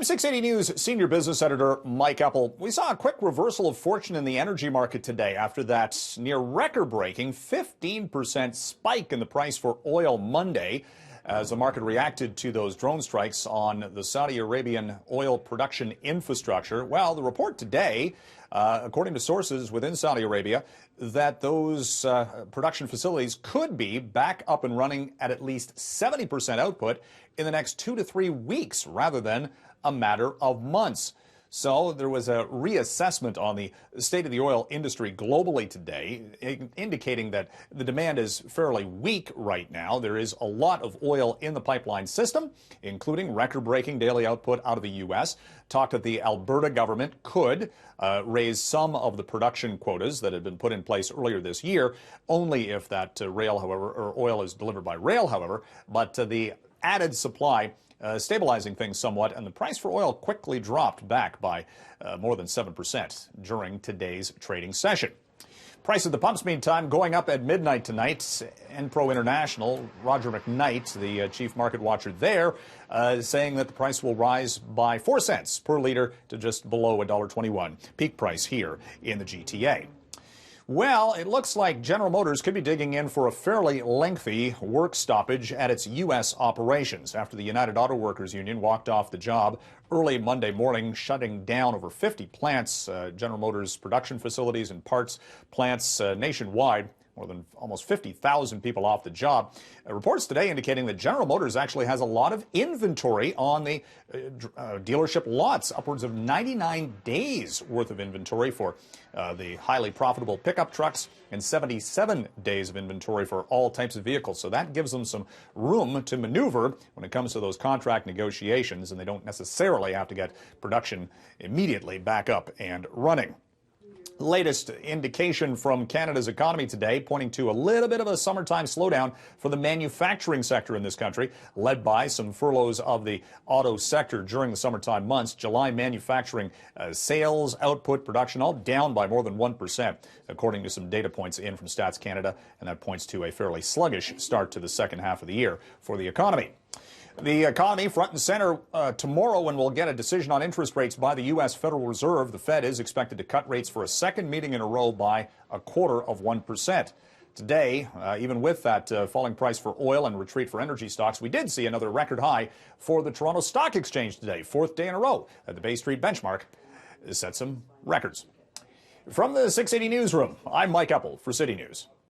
I'm 680 News senior business editor Mike Eppel. We saw a quick reversal of fortune in the energy market today after that near record-breaking 15% spike in the price for oil Monday as the market reacted to those drone strikes on the Saudi Arabian oil production infrastructure. Well, the report today, according to sources within Saudi Arabia, that those production facilities could be back up and running at least 70% output in the next 2 to 3 weeks rather than a matter of months. So there was a reassessment on the state of the oil industry globally today, indicating that the demand is fairly weak right now. There is a lot of oil in the pipeline system, including record-breaking daily output out of the U.S. Talk that the Alberta government could raise some of the production quotas that had been put in place earlier this year, only if that rail, however, or oil is delivered by rail, however. But the added supply stabilizing things somewhat, and the price for oil quickly dropped back by more than 7% during today's trading session. Price at the pumps, meantime, going up at midnight tonight. Enpro International, Roger McKnight, the chief market watcher there, saying that the price will rise by 4 cents per liter to just below $1.21, peak price here in the GTA. Well, it looks like General Motors could be digging in for a fairly lengthy work stoppage at its U.S. operations after the United Auto Workers Union walked off the job early Monday morning, shutting down over 50 plants, General Motors production facilities and parts plants nationwide. More than almost 50,000 people off the job. Reports today indicating that General Motors actually has a lot of inventory on the dealership lots, upwards of 99 days worth of inventory for the highly profitable pickup trucks and 77 days of inventory for all types of vehicles. So that gives them some room to maneuver when it comes to those contract negotiations, and they don't necessarily have to get production immediately back up and running. Latest indication from Canada's economy today, pointing to a little bit of a summertime slowdown for the manufacturing sector in this country, led by some furloughs of the auto sector during the summertime months. July manufacturing sales, output, production, all down by more than 1%, according to some data points in from Stats Canada, and that points to a fairly sluggish start to the second half of the year for the economy. The economy front and center tomorrow, when we'll get a decision on interest rates by the U.S. Federal Reserve. The Fed is expected to cut rates for a second meeting in a row by 0.25%. Today, even with that falling price for oil and retreat for energy stocks, we did see another record high for the Toronto Stock Exchange today, fourth day in a row. The Bay Street benchmark set some records. From the 680 newsroom, I'm Mike Eppel for City News.